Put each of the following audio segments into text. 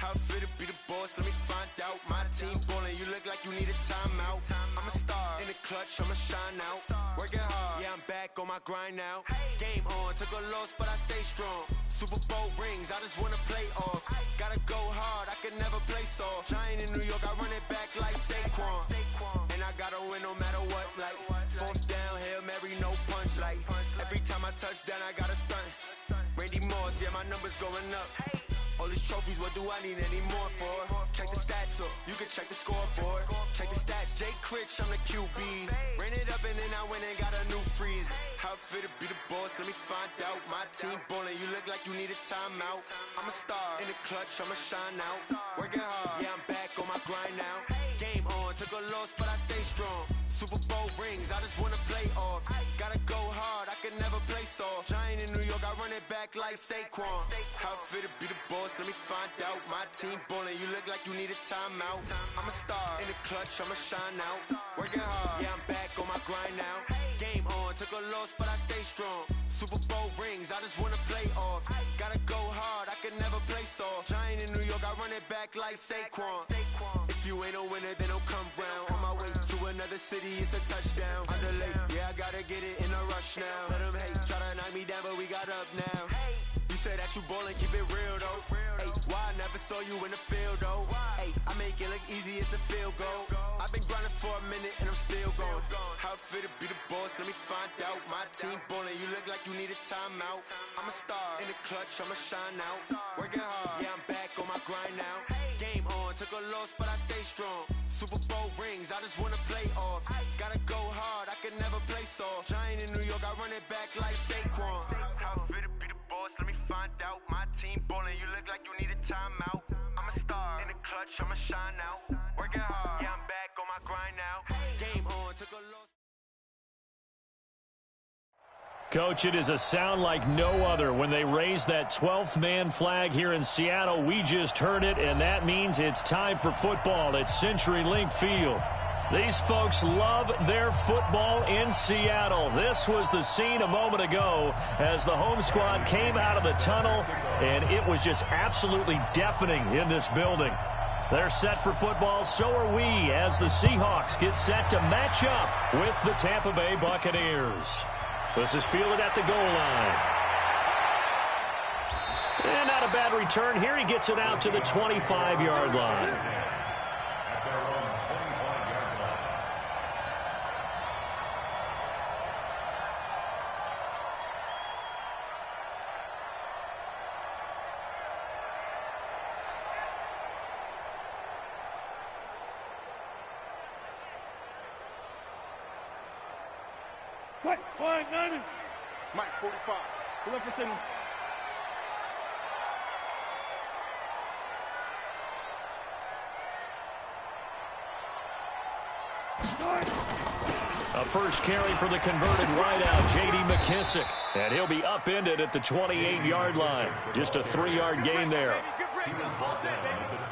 How fit to be the boss? Let me find out. My team ballin', you look like you need a timeout. I'm a star in the clutch, I'ma shine out. Working hard, yeah, I'm back on my grind now. Game on, took a loss, but I stay strong. Super Bowl rings, I just wanna play off. Gotta go hard, I can never play soft. Giant in New York, I run it back like Saquon. And I gotta win no matter what, like fourth down, Hail Mary, no punch. Like every time I touch down, I gotta stunt. Randy Moss, yeah, my numbers going up. All these trophies, what do I need any more for? Check the stats up, you can check the scoreboard. Check the stats, Jay Critch, I'm the QB. Ran it up and then I went and got a new freeze. How fit to be the boss, let me find out. My team ballin', you look like you need a timeout. I'm a star in the clutch, I'ma shine out. Working hard, yeah, I'm back on my grind now. Game on, took a loss, but I stay strong. Super Bowl rings, I just wanna play off. Gotta go hard, I can never play soft. Giant in New York, I run it back like Saquon. How fit to be the boss, let me find out. My team ballin', you look like you need a timeout. I'm a star in the clutch, I'ma shine out. Working hard, yeah, I'm back on my grind now. Game on, took a loss, but I stay strong. Super Bowl rings, I just wanna play off. Gotta go hard, I can never play soft. Giant in New York, I run it back like Saquon. If you ain't a winner, then don't come round. On my way to another city, it's a touchdown. Underlay, yeah, I gotta get it in a rush now. Let them hate, try to knock me down, but we got up now. You said that you ballin', keep it real though. Hey, why I never saw you in the field though? Hey, I make it look easy, it's a field goal. I've been grinding for a minute and I'm still going. How fit to be the boss, let me find out. My team ballin', you look like you need a timeout. I'm a star in the clutch, I'ma shine out. Working hard, yeah, I'm back on my grind now. Game on, took a loss, but I stay strong. Super Bowl rings, I just wanna play off. Gotta go hard, I can never play soft. Giant in New York, I run it back like Saquon. How fit to be the boss, let me find out. My team ballin', you look like you need a timeout. I'm a star in the clutch, I'ma shine out. Working hard, yeah, I'm back on my grind now. Game on, took a loss. Coach, it is a sound like no other when they raise that 12th man flag here in Seattle. We just heard it, and that means it's time for football at CenturyLink Field. These folks love their football in Seattle. This was the scene a moment ago as the home squad came out of the tunnel, and it was just absolutely deafening in this building. They're set for football, so are we, as the Seahawks get set to match up with the Tampa Bay Buccaneers. This is fielded at the goal line. And not a bad return here. He gets it out to the 25-yard line. Mike 45. Pull up for signal. A first carry for the converted wideout, J.D. McKissick. And he'll be upended at the 28-yard line. Just a 3-yard gain there.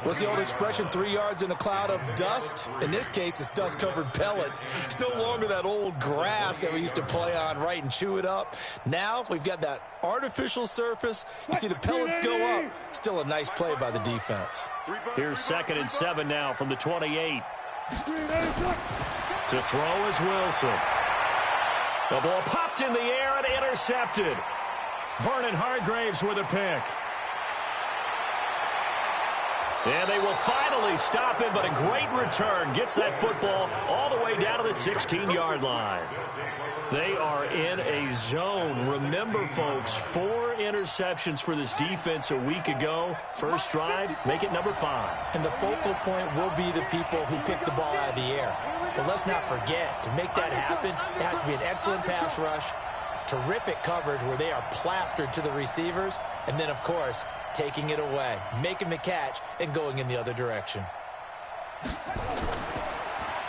What's the old expression, 3 yards in a cloud of dust? In this case, it's dust-covered pellets. It's no longer that old grass that we used to play on, right, and chew it up. Now we've got that artificial surface. You see the pellets go up. Still a nice play by the defense. Here's 2nd and 7 now from the 28. To throw is Wilson. The ball popped in the air and intercepted. Vernon Hargreaves with a pick. And they will finally stop him, but a great return. Gets that football all the way down to the 16-yard line. They are in a zone. Remember, folks, 4 interceptions for this defense a week ago. First drive, make it number 5. And the focal point will be the people who pick the ball out of the air. But let's not forget, to make that happen, it has to be an excellent pass rush, terrific coverage where they are plastered to the receivers, and then, of course, taking it away, making the catch, and going in the other direction.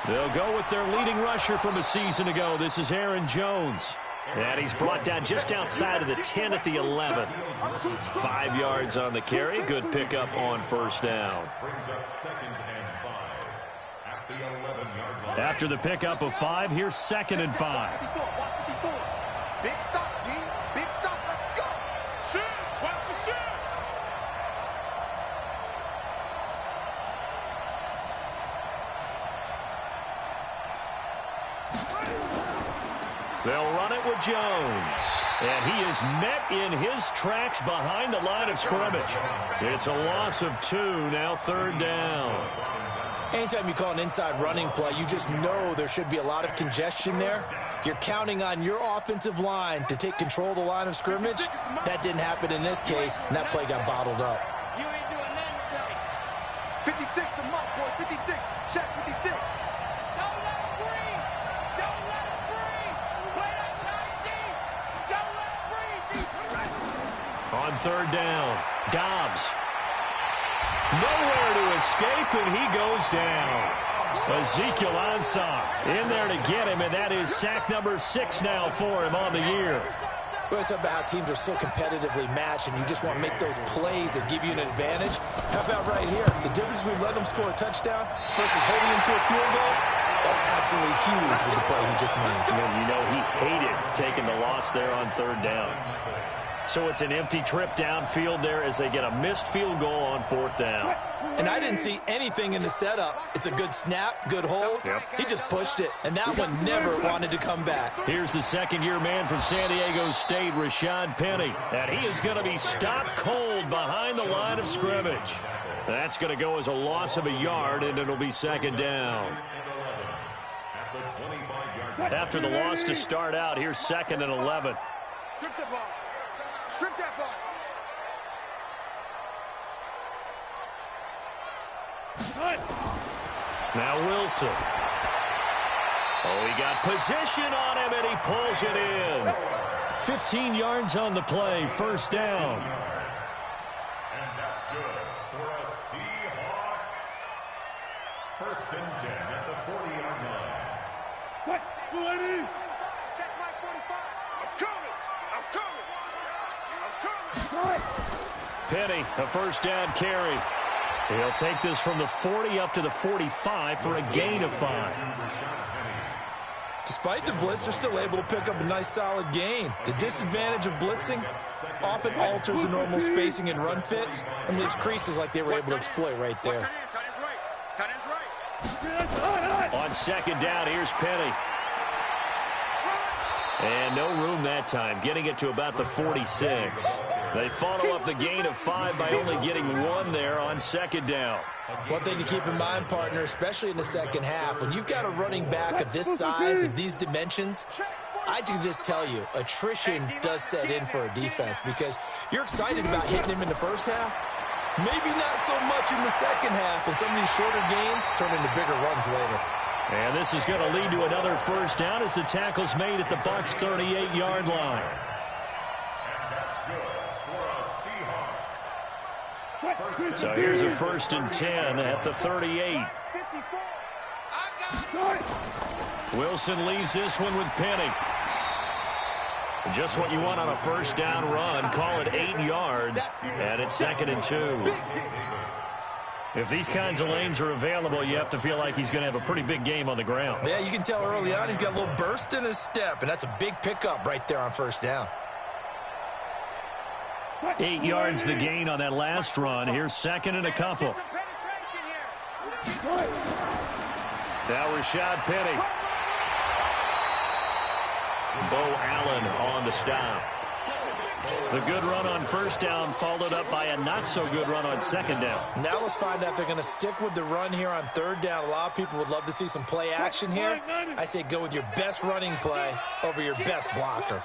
They'll go with their leading rusher from a season ago. This is Aaron Jones. And he's brought down just outside of the 10 at the 11. 5 yards on the carry. Good pickup on first down. After the pickup of 5, here's 2nd and 5. Big stop, G. Big stop. Let's go. Shoot. Watch the shoot. They'll run it with Jones. And he is met in his tracks behind the line of scrimmage. It's a loss of 2, now 3rd down. Anytime you call an inside running play, you just know there should be a lot of congestion there. You're counting on your offensive line to take control of the line of scrimmage. That didn't happen in this case, and that play got bottled up. You ain't doing nothing today. 56 the mark, boy. 56. Check 56. Don't let him breathe. Don't let him breathe. Play that tight D. Don't let him breathe. On 3rd down, Dobbs. Nowhere to escape, and he goes down. Ezekiel Ansah in there to get him, and that is sack number 6 now for him on the year. Well, it's about how teams are so competitively matched, and you just want to make those plays that give you an advantage. How about right here? The difference between letting him score a touchdown versus holding him to a field goal, that's absolutely huge with the play he just made. And you know he hated taking the loss there on 3rd down. So it's an empty trip downfield there as they get a missed field goal on 4th down. And I didn't see anything in the setup. It's a good snap, good hold. Yep. He just pushed it, and that one never wanted to come back. Here's the second-year man from San Diego State, Rashad Penny. And he is going to be stopped cold behind the line of scrimmage. That's going to go as a loss of a yard, and it'll be 2nd down. After the loss to start out, here's 2nd and 11. Strip the ball. Strip that ball. Now Wilson. Oh, he got position on him, and he pulls it in. 15 yards on the play, 1st down. And that's good for a Seahawks. 1st and 10 at the 40-yard line. What? Lady? Check my 45. I'm coming. I'm coming. I'm coming. Penny, a 1st down carry. He'll take this from the 40 up to the 45 for a gain of 5. Despite the blitz, they're still able to pick up a nice, solid gain. The disadvantage of blitzing often alters the normal spacing and run fits and leaves creases like they were able to exploit right there. Tight end's right. On 2nd down, here's Penny. And no room that time, getting it to about the 46. They follow up the gain of 5 by only getting 1 there on 2nd down. One thing to keep in mind, partner, especially in the second half, when you've got a running back of this size and these dimensions, I can just tell you, attrition does set in for a defense because you're excited about hitting him in the first half. Maybe not so much in the second half, and some of these shorter gains turn into bigger runs later. And this is going to lead to another 1st down as the tackle's made at the Bucs' 38-yard line. So here's a 1st and 10 at the 38. Wilson leaves this one with Penny. Just what you want on a 1st down run. Call it 8 yards, and it's 2nd and 2. If these kinds of lanes are available, you have to feel like he's going to have a pretty big game on the ground. Yeah, you can tell early on he's got a little burst in his step, and that's a big pickup right there on 1st down. 8 yards the gain on that last run. Here's 2nd and a couple. Now Rashad Penny. Bo Allen on the stop. The good run on 1st down followed up by a not-so-good run on 2nd down. Now let's find out if they're going to stick with the run here on 3rd down. A lot of people would love to see some play action here. I say go with your best running play over your best blocker.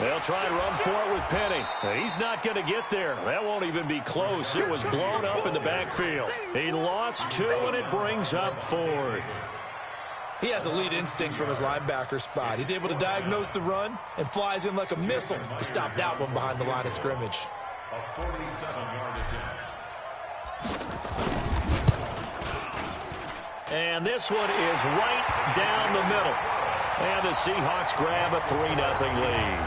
They'll try and run for it with Penny. He's not going to get there. That won't even be close. It was blown up in the backfield. He lost 2, and it brings up 4th. He has elite instincts from his linebacker spot. He's able to diagnose the run and flies in like a missile to stop that one behind the line of scrimmage. A 47-yard attempt. And this one is right down the middle. And the Seahawks grab a 3-0 lead.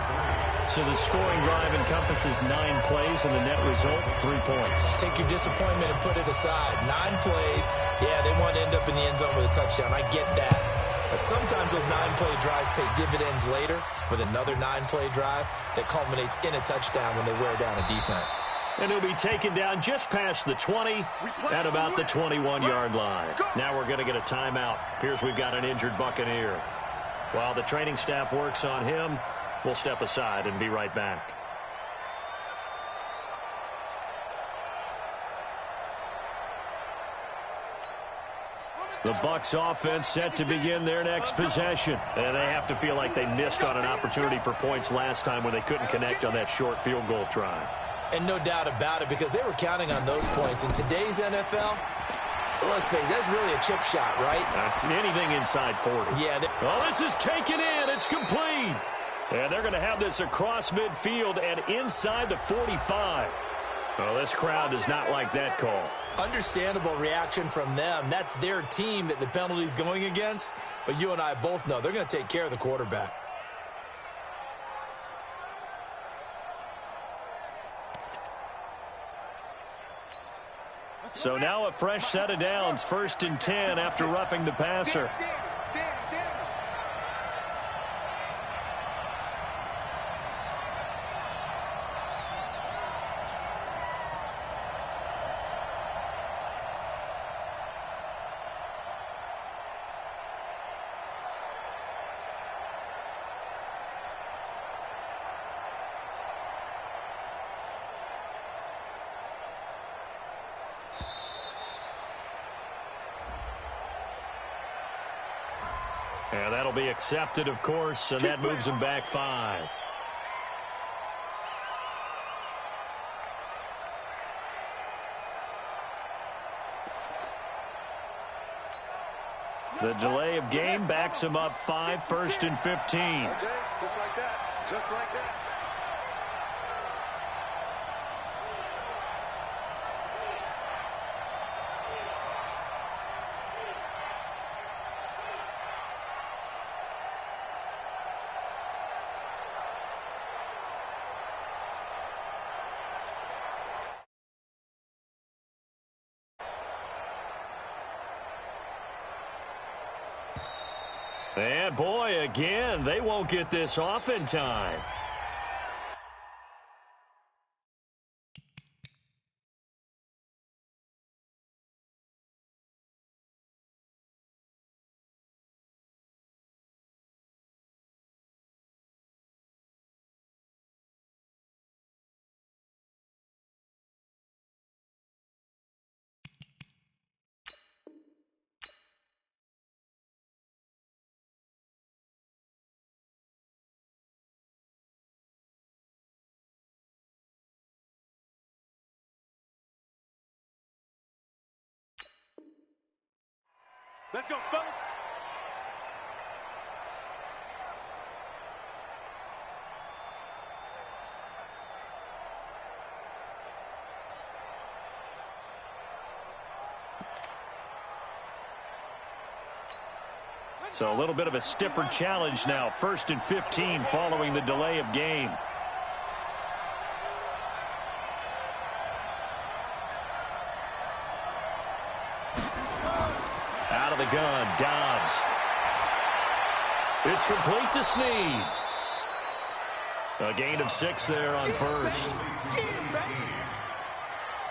So the scoring drive encompasses 9 plays, and the net result, 3 points. Take your disappointment and put it aside. 9 plays. Yeah, they want to end up in the end zone with a touchdown. I get that. But sometimes those 9-play drives pay dividends later with another 9-play drive that culminates in a touchdown when they wear down a defense. And he'll be taken down just past the 20 at about the 21-yard line. Now we're going to get a timeout. Appears we've got an injured Buccaneer. While the training staff works on him, we'll step aside and be right back. The Bucs offense set to begin their next possession. And they have to feel like they missed on an opportunity for points last time when they couldn't connect on that short field goal try. And no doubt about it, because they were counting on those points. In today's NFL, let's face it, that's really a chip shot, right? That's anything inside 40. Yeah. Oh, this is taken in. It's complete. And they're going to have this across midfield and inside the 45. Oh, this crowd does not like that call. Understandable reaction from them. That's their team that the penalty's going against. But you and I both know they're going to take care of the quarterback. So now a fresh set of downs, 1st and 10 after roughing the passer. And that'll be accepted, of course, and that moves him back 5. The delay of game backs him up 5, 1st and 15. Okay, just like that. Just like that. And boy, again, they won't get this off in time. Let's go, fellas. So a little bit of a stiffer challenge now. 1st and 15 following the delay of game. Out of the gun, Dobbs. It's complete to Snead. A gain of 6 there on 1st.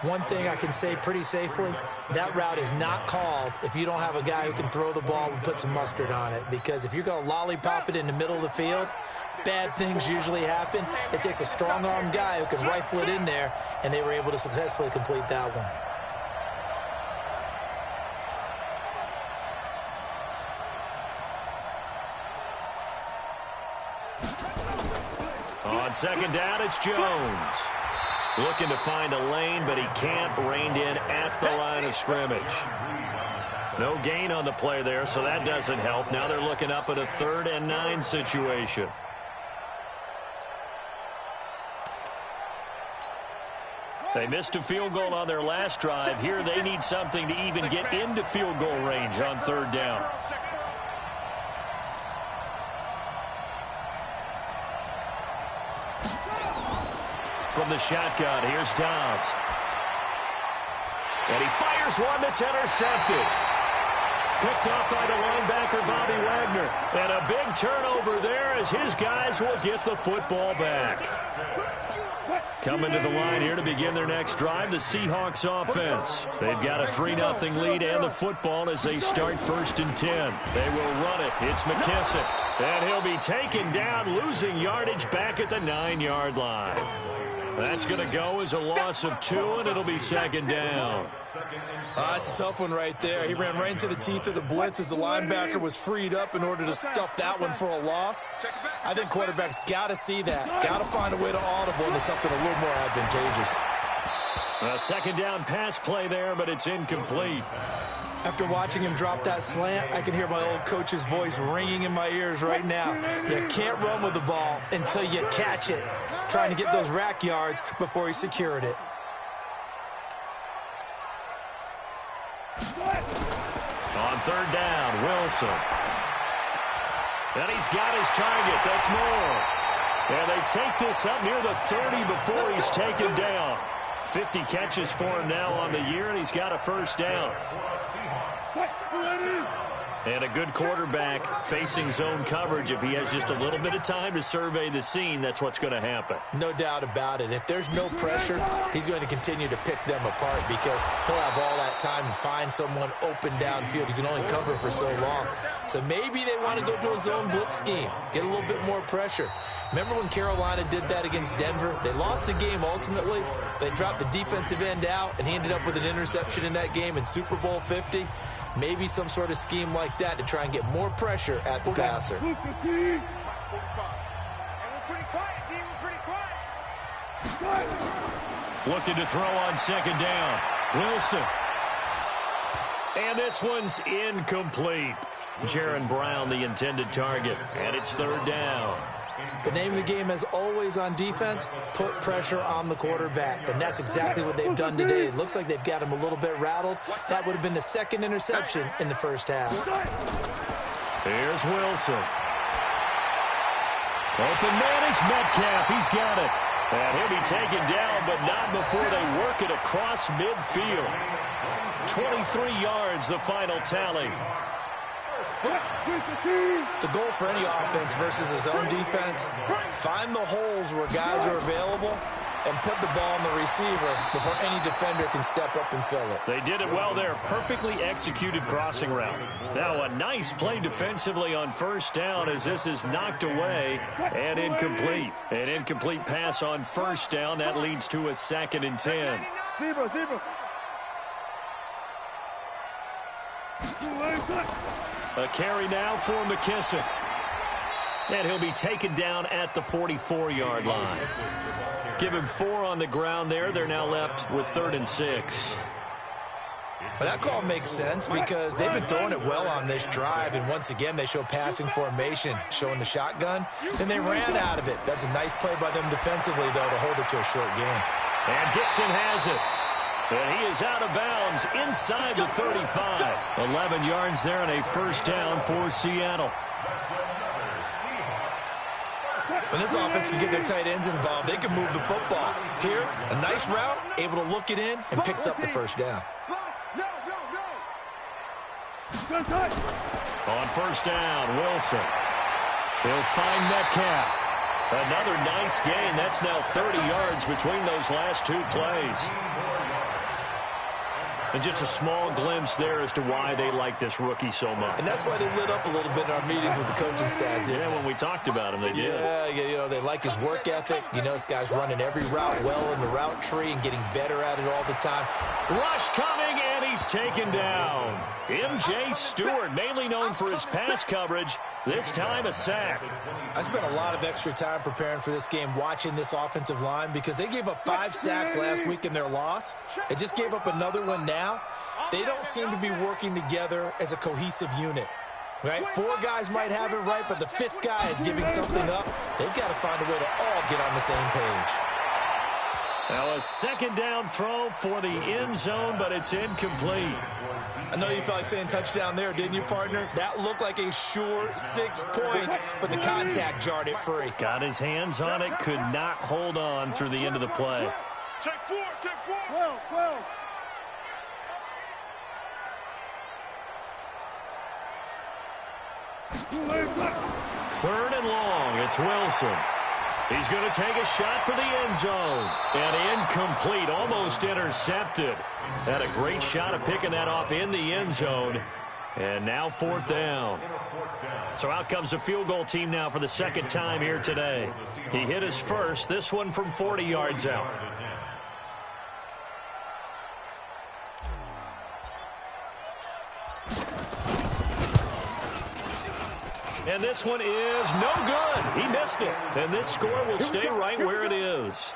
One thing I can say pretty safely, that route is not called if you don't have a guy who can throw the ball and put some mustard on it. Because if you're going to lollipop it in the middle of the field, bad things usually happen. It takes a strong-armed guy who can rifle it in there, and they were able to successfully complete that one. On 2nd down, it's Jones. Looking to find a lane, but he can't. Reined in at the line of scrimmage. No gain on the play there, so that doesn't help. Now they're looking up at a 3rd and 9 situation. They missed a field goal on their last drive. Here they need something to even get into field goal range on 3rd down. From the shotgun, here's Dobbs. And he fires one that's intercepted. Picked off by the linebacker, Bobby Wagner. And a big turnover there as his guys will get the football back. Coming to the line here to begin their next drive, the Seahawks offense. They've got a 3-0 lead and the football as they start 1st and 10. They will run it. It's McKissick. And he'll be taken down, losing yardage back at the 9-yard line. That's going to go as a loss of 2, and it'll be 2nd down. That's a tough one right there. He ran right into the teeth of the blitz as the linebacker was freed up in order to stuff that one for a loss. I think quarterbacks got to see that. Got to find a way to audible into something a little more advantageous. A 2nd down pass play there, but it's incomplete. After watching him drop that slant, I can hear my old coach's voice ringing in my ears right now. You can't run with the ball until you catch it. Trying to get those rack yards before he secured it. On 3rd down, Wilson. And he's got his target. That's more. And they take this up near the 30 before he's taken down. 50 catches for him now on the year, and he's got a 1st down. And a good quarterback facing zone coverage. If he has just a little bit of time to survey the scene, that's what's going to happen. No doubt about it. If there's no pressure, he's going to continue to pick them apart because he'll have all that time to find someone open downfield. You can only cover for so long. So maybe they want to go to a zone blitz scheme, get a little bit more pressure. Remember when Carolina did that against Denver? They lost the game ultimately. They dropped the defensive end out, and he ended up with an interception in that game in Super Bowl 50. Maybe some sort of scheme like that to try and get more pressure at the passer. Looking to throw on 2nd down. Wilson. And this one's incomplete. Jaron Brown, the intended target. And it's 3rd down. The name of the game, as always on defense, put pressure on the quarterback. And that's exactly what they've done today. It looks like they've got him a little bit rattled. That would have been the 2nd interception in the 1st half. Here's Wilson. Open man is Metcalf. He's got it. And he'll be taken down, but not before they work it across midfield. 23 yards, the final tally. The goal for any offense versus his own defense, find the holes where guys are available and put the ball on the receiver before any defender can step up and fill it. They did it well there. Perfectly executed crossing route. Now a nice play defensively on 1st down as this is knocked away and incomplete. An incomplete pass on 1st down. That leads to a 2nd and 10. A carry now for McKissick. And he'll be taken down at the 44-yard line. Give him 4 on the ground there. They're now left with 3rd and 6. But that call makes sense because they've been throwing it well on this drive. And once again, they show passing formation, showing the shotgun. Then they ran out of it. That's a nice play by them defensively, though, to hold it to a short game. And Dixon has it. And he is out of bounds inside the 35. 11 yards there and a 1st down for Seattle. When this offense can get their tight ends involved, they can move the football. Here, a nice route, able to look it in, and picks up the 1st down. On 1st down, Wilson. He'll find Metcalf. Another nice gain. That's now 30 yards between those last 2 plays. And just a small glimpse there as to why they like this rookie so much. And that's why they lit up a little bit in our meetings with the coaching staff, didn't they? When we talked about him, they did. Yeah, you know, they like his work ethic. You know, this guy's running every route well in the route tree and getting better at it all the time. Rush coming, and he's taken down. M.J. Stewart, mainly known for his pass coverage, this time a sack. I spent a lot of extra time preparing for this game, watching this offensive line, because they gave up 5 sacks last week in their loss. They just gave up another one now. They don't seem to be working together as a cohesive unit. Right? 4 guys might have it right, but the 5th guy is giving something up. They've got to find a way to all get on the same page. Now a 2nd down throw for the end zone, but it's incomplete. I know you felt like saying touchdown there, didn't you, partner? That looked like a sure 6 points, but the contact jarred it free. Got his hands on it, could not hold on through the end of the play. Check 4, check 4. Well. 3rd and long, it's Wilson. He's going to take a shot for the end zone. And incomplete, almost intercepted. Had a great shot at picking that off in the end zone. And now 4th down. So out comes the field goal team now for the second time here today. He hit his first, this one from 40 yards out. And this one is no good. He missed it. And this score will stay right where it is.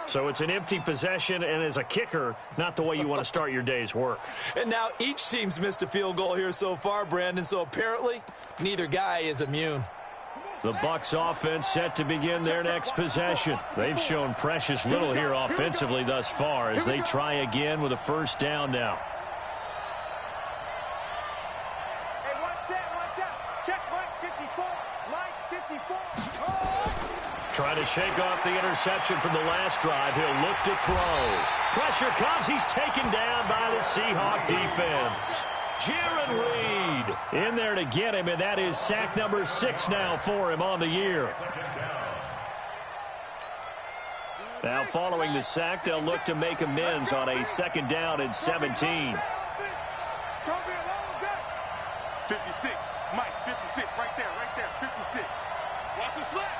So it's an empty possession, and as a kicker, not the way you want to start your day's work. And now each team's missed a field goal here so far, Brandon, so apparently neither guy is immune. The Bucs offense set to begin their next possession. They've shown precious little here offensively thus far as they try again with a first down now. Hey, one set. Check Mike 54. Mike 54. Trying to shake off the interception from the last drive. He'll look to throw. Pressure comes. He's taken down by the Seahawks defense. Jaron Reed in there to get him, and that is sack number 6 now for him on the year. Now following the sack, they'll look to make amends on a 2nd down and 17. It's going to be a long day. 56. Mike 56. Right there. 56. Watch the slant.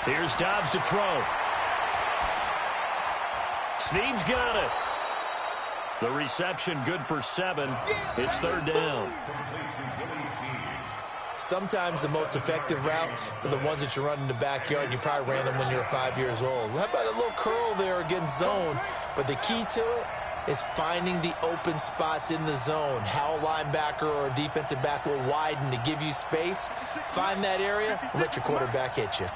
Here's Dobbs to throw. Snead's got it. The reception good for 7. It's 3rd down. Sometimes the most effective routes are the ones that you run in the backyard. You probably ran them when you were 5 years old. How about a little curl there against zone? But the key to it is finding the open spots in the zone. How a linebacker or a defensive back will widen to give you space. Find that area and let your quarterback hit you.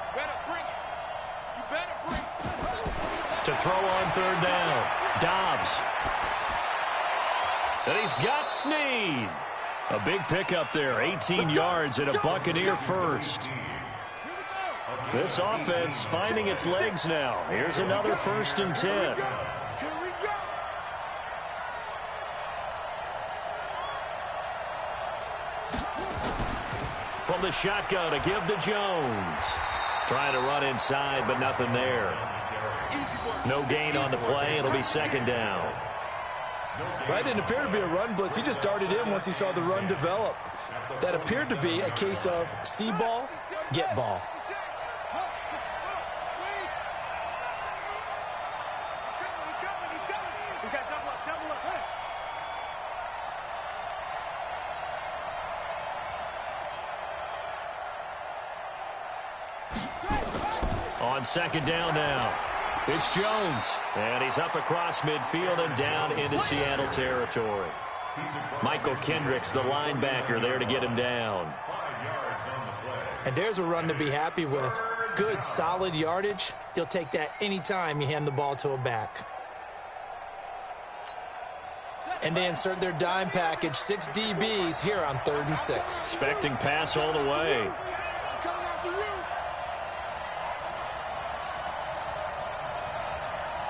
To throw on 3rd down. Dobbs. And he's got Snead. A big pickup there. 18 yards and a Buccaneer first. This offense finding its legs now. Here's another 1st and 10. From the shotgun to give to Jones. Trying to run inside, but nothing there. No gain on the play. It'll be 2nd down. Well, it didn't appear to be a run blitz. He just darted in once he saw the run develop. That appeared to be a case of see ball, get ball. On 2nd down now. It's Jones. And he's up across midfield and down into Seattle territory. Michael Kendricks, the linebacker, there to get him down. And there's a run to be happy with. Good, solid yardage. You'll take that anytime you hand the ball to a back. And they insert their dime package, 6 DBs here on 3rd and 6. Expecting pass all the way.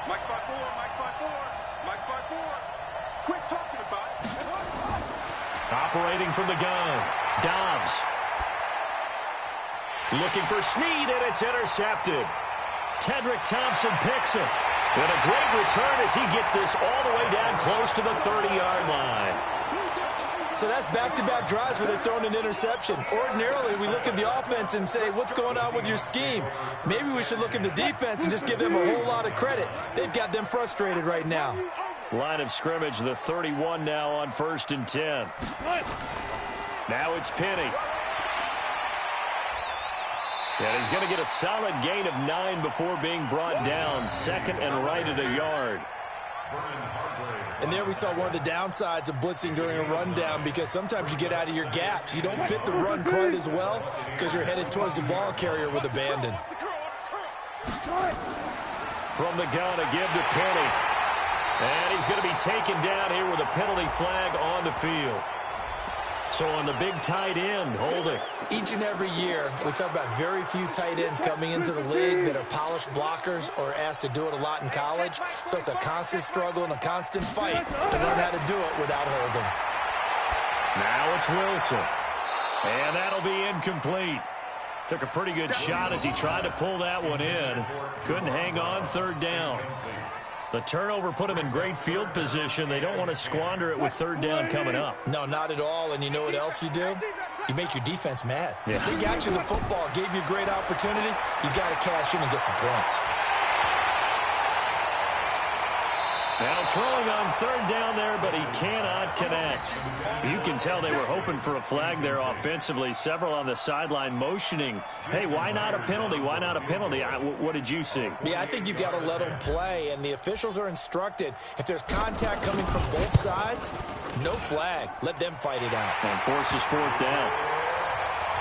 Mike 5-4. Mike 5-4. Quit talking about it. Operating from the gun. Dobbs. Looking for Snead, and it's intercepted. Tedrick Thompson picks it. And a great return as he gets this all the way down close to the 30-yard line. So that's back-to-back drives where they're throwing an interception. Ordinarily, we look at the offense and say, what's going on with your scheme? Maybe we should look at the defense and just give them a whole lot of credit. They've got them frustrated right now. Line of scrimmage, the 31 now on 1st and 10. Now it's Penny. And he's going to get a solid gain of 9 before being brought down. 2nd and right at a yard. And there we saw one of the downsides of blitzing during a rundown, because sometimes you get out of your gaps. You don't fit the run quite as well because you're headed towards the ball carrier with abandon. From the gun, a give to Penny. And he's going to be taken down here with a penalty flag on the field. So on the big tight end, holding. Each and every year, we talk about very few tight ends coming into the league that are polished blockers or asked to do it a lot in college. So it's a constant struggle and a constant fight to learn how to do it without holding. Now it's Wilson. And that'll be incomplete. Took a pretty good shot as he tried to pull that one in. Couldn't hang on third down. The turnover put him in great field position. They don't want to squander it with third down coming up. No, not at all. And you know what else you do? You make your defense mad. Yeah. They got you the football, gave you a great opportunity. You got to cash in and get some points. Now throwing on third down there, but he cannot connect. You can tell they were hoping for a flag there offensively. Several on the sideline motioning, hey, why not a penalty? Why not a penalty? What did you see? Yeah, I think you've got to let them play, and the officials are instructed. If there's contact coming from both sides, no flag. Let them fight it out. And forces fourth down.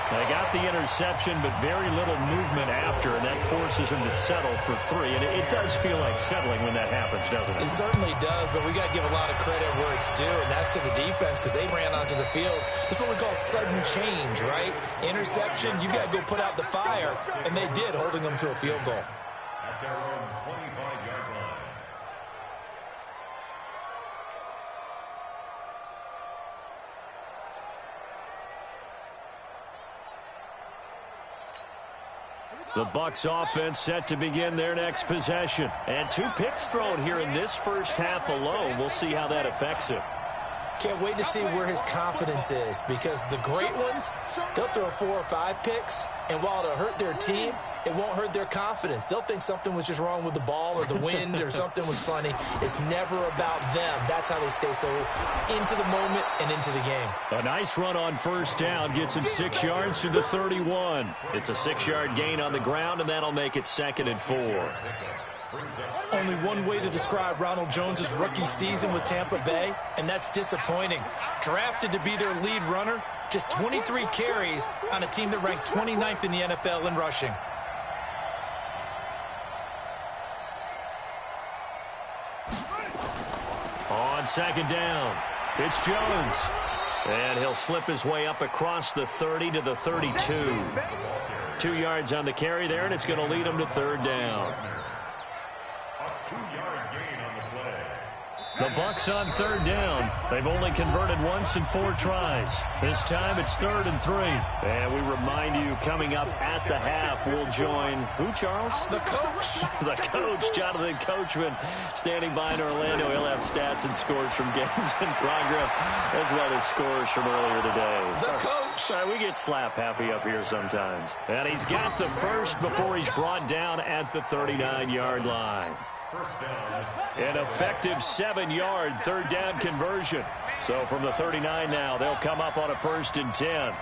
They got the interception, but very little movement after, and that forces him to settle for 3. And it does feel like settling when that happens, doesn't it? It certainly does, but we got to give a lot of credit where it's due, and that's to the defense because they ran onto the field. This is what we call sudden change, right? Interception, you got to go put out the fire, and they did, holding them to a field goal. At their own 25-yard line. The Bucs offense set to begin their next possession. And 2 picks thrown here in this first half alone. We'll see how that affects him. Can't wait to see where his confidence is because the great ones, they'll throw 4 or 5 picks, and while it'll hurt their team, it won't hurt their confidence. They'll think something was just wrong with the ball or the wind or something was funny. It's never about them. That's how they stay so into the moment and into the game. A nice run on first down gets him 6 yards to the 31. It's a 6-yard gain on the ground, and that'll make it 2nd and 4. Only one way to describe Ronald Jones' rookie season with Tampa Bay, and that's disappointing. Drafted to be their lead runner, just 23 carries on a team that ranked 29th in the NFL in rushing. On 2nd down, it's Jones. And he'll slip his way up across the 30 to the 32. 2 yards on the carry there, and it's going to lead him to 3rd down. A 2-yard gain on the play. The Bucs on 3rd down. They've only converted once in 4 tries. This time it's 3rd and 3. And we remind you, coming up at the half, we'll join who, Charles? The coach. The coach, Jonathan Coachman, standing by in Orlando. He'll have stats and scores from games in progress, as well as scores from earlier today. The coach. Sorry, we get slap happy up here sometimes. And he's got the first before he's brought down at the 39-yard line. First down. An effective 7-yard 3rd down conversion. So from the 39 now, they'll come up on a 1st and 10.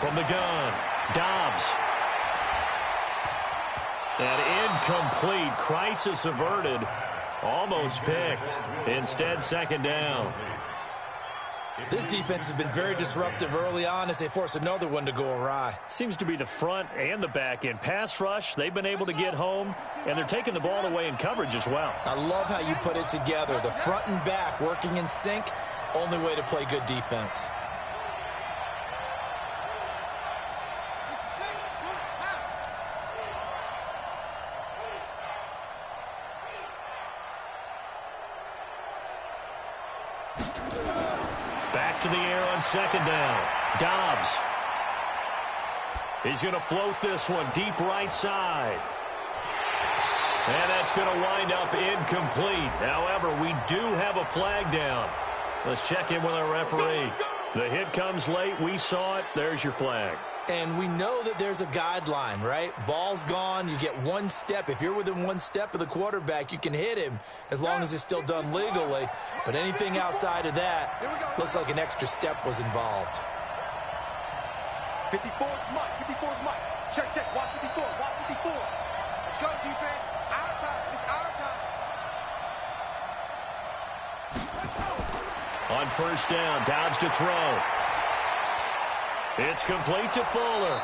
From the gun, Dobbs. And incomplete. Crisis averted. Almost picked. Instead, 2nd down. This defense has been very disruptive early on as they force another one to go awry. Seems to be the front and the back end. Pass rush, they've been able to get home, and they're taking the ball away in coverage as well. I love how you put it together. The front and back working in sync, only way to play good defense. Back to the air on 2nd down. Dobbs. He's going to float this one deep right side. And that's going to wind up incomplete. However, we do have a flag down. Let's check in with our referee. The hit comes late. We saw it. There's your flag. And we know that there's a guideline, right? Ball's gone. You get 1 step. If you're within 1 step of the quarterback, you can hit him as long as it's still done legally. But anything outside of that looks like an extra step was involved. 54 Mike. 54 Mike. Check, check. Watch 54. Watch 54. Let's go, defense. Our time. It's our time. On 1st down, Dobbs to throw. It's complete to Fuller.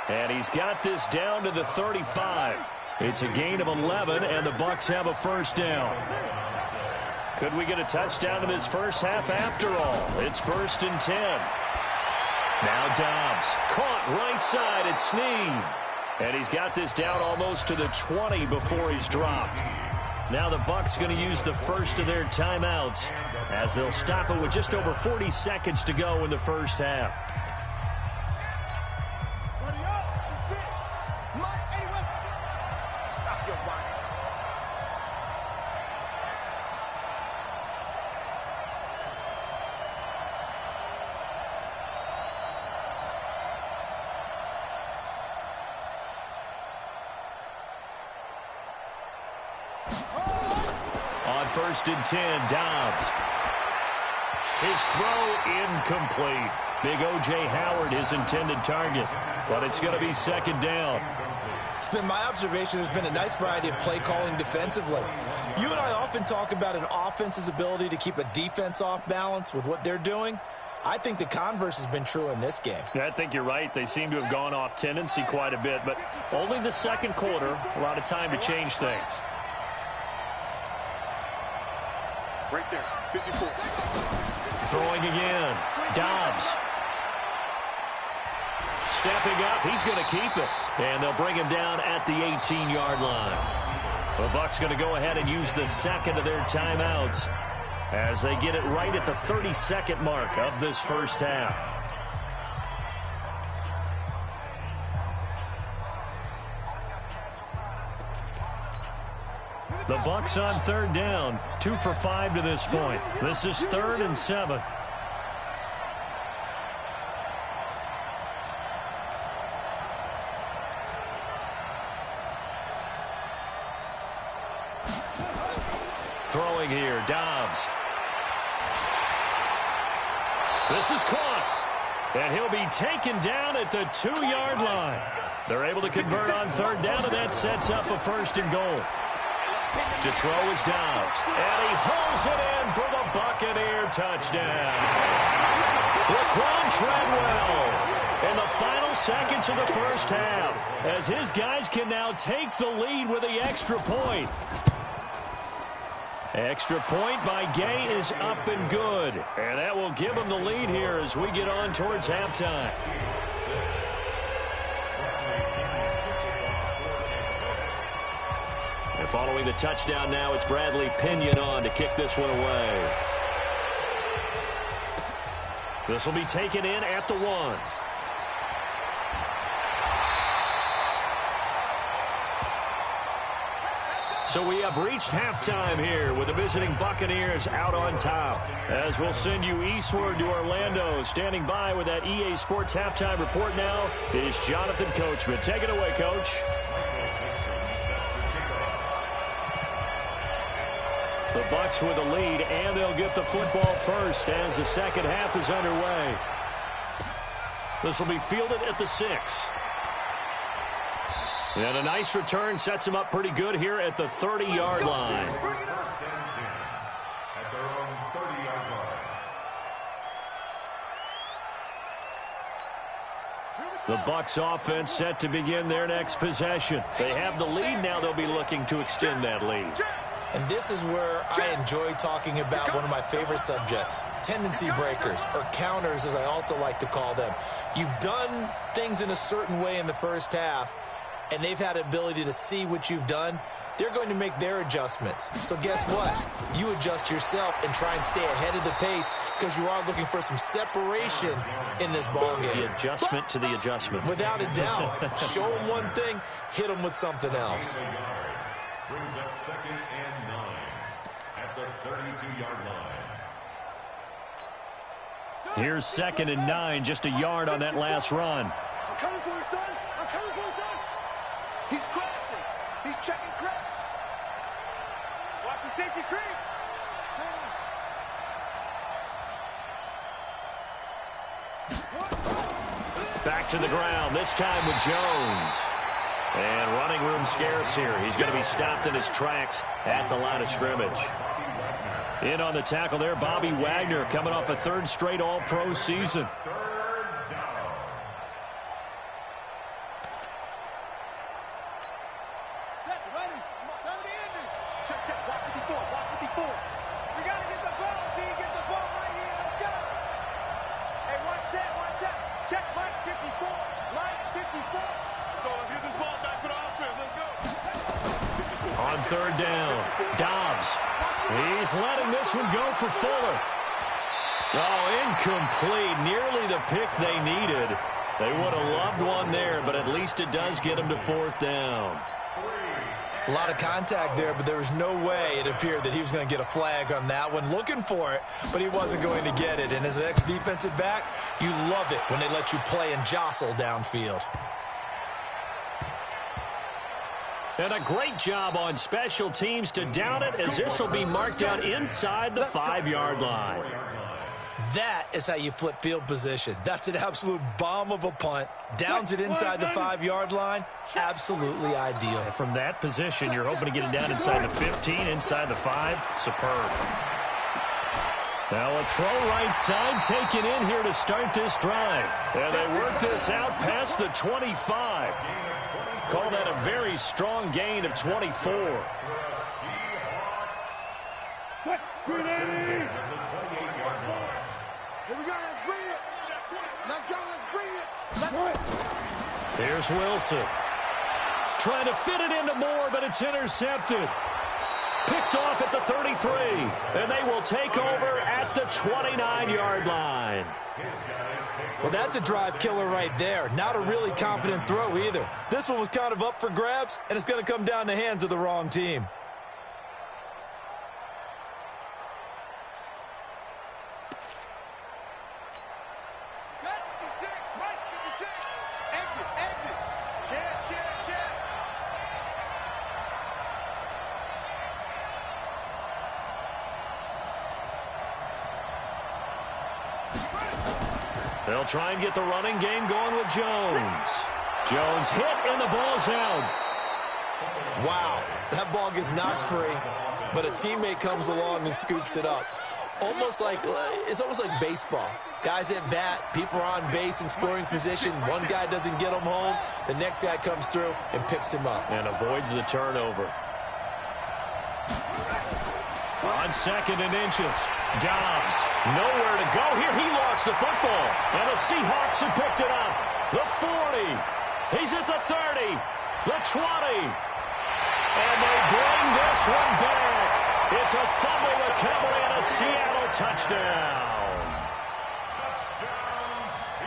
And he's got this down to the 35. It's a gain of 11, and the Bucs have a 1st down. Could we get a touchdown in this first half after all? It's 1st and 10. Now Dobbs. Caught right side at Snead. And he's got this down almost to the 20 before he's dropped. Now the Bucs going to use the first of their timeouts as they'll stop it with just over 40 seconds to go in the first half. Stop your whining. On 1st and 10, Dobbs. His throw incomplete. Big O.J. Howard, his intended target. But it's going to be 2nd down. It's been my observation there's been a nice variety of play calling defensively. You and I often talk about an offense's ability to keep a defense off balance with what they're doing. I think the converse has been true in this game. I think you're right. They seem to have gone off tendency quite a bit, but only the second quarter, a lot of time to change things. Right there, 54. Throwing again. Dobbs. Stepping up, he's going to keep it. And they'll bring him down at the 18-yard line. The Bucs going to go ahead and use the second of their timeouts as they get it right at the 32nd mark of this first half. The Bucs on 3rd down, 2 for 5 to this point. This is 3rd and 7. Throwing here, Dobbs. This is caught, and he'll be taken down at the 2-yard line. They're able to convert on 3rd down, and that sets up a 1st and goal. To throw is Dobbs, and he hauls it in for the Buccaneer touchdown. Laquan Treadwell in the final seconds of the first half as his guys can now take the lead with the extra point. Extra point by Gay is up and good, and that will give him the lead here as we get on towards halftime. And following the touchdown now, it's Bradley Pinion on to kick this one away. This will be taken in at the 1. So we have reached halftime here with the visiting Buccaneers out on top. As we'll send you eastward to Orlando. Standing by with that EA Sports halftime report now is Jonathan Coachman. Take it away, Coach. The Bucs with the lead, and they'll get the football first as the second half is underway. This will be fielded at the 6. And a nice return sets him up pretty good here at the 30-yard line. 1st and 10 at their own 30-yard line. The Bucs offense set to begin their next possession. They have the lead now. They'll be looking to extend that lead. And this is where I enjoy talking about one of my favorite subjects, tendency breakers, or counters as I also like to call them. You've done things in a certain way in the first half, and they've had the ability to see what you've done. They're going to make their adjustments. So guess what? You adjust yourself and try and stay ahead of the pace because you are looking for some separation in this ball game. The adjustment to the adjustment. Without a doubt. Show them one thing, hit them with something else. Brings up 2nd and 9 at the 32-yard line. Here's 2nd and 9, just a yard on that last run. I'm coming for you, son. I'm coming for you, son. He's crossing. He's checking crack. Watch the safety creep. Back to the ground, this time with Jones. And running room scarce here. He's going to be stopped in his tracks at the line of scrimmage. In on the tackle there, Bobby Wagner coming off a 3rd straight All-Pro season. third down. Dobbs. He's letting this one go for Fuller. Oh, incomplete. Nearly the pick they needed. They would have loved one there, but at least it does get them to fourth down. A lot of contact there, but there was no way it appeared that he was going to get a flag on that one. Looking for it, but he wasn't going to get it. And as an ex-defensive back, you love it when they let you play and jostle downfield. And a great job on special teams to down it, as this will be marked out inside the 5-yard line. That is how you flip field position. That's an absolute bomb of a punt. Downs it inside the 5-yard line. Absolutely ideal. From that position, you're hoping to get it down inside the 15, inside the 5. Superb. Now a throw right side taken in here to start this drive. And they work this out past the 25. Call that a very strong gain of 24. Here we go, let's bring it. Let's go, let's bring it. Here's Wilson. Trying to fit it into Moore, but it's intercepted. Picked off at the 33. And they will take over at the 29-yard line. Well, that's a drive killer right there. Not a really confident throw either. This one was kind of up for grabs, and it's going to come down the hands of the wrong team. They'll try and get the running game going with Jones. Jones hit, and the ball's out. Wow, that ball gets knocked free, but a teammate comes along and scoops it up. It's almost like baseball. Guys at bat, people are on base in scoring position. One guy doesn't get him home. The next guy comes through and picks him up. And avoids the turnover. On 2nd and inches. Dobbs, nowhere to go here. He lost the football. And the Seahawks have picked it up. The 40. He's at the 30. The 20. And they bring this one back. It's a fumble recovery and a Seattle touchdown.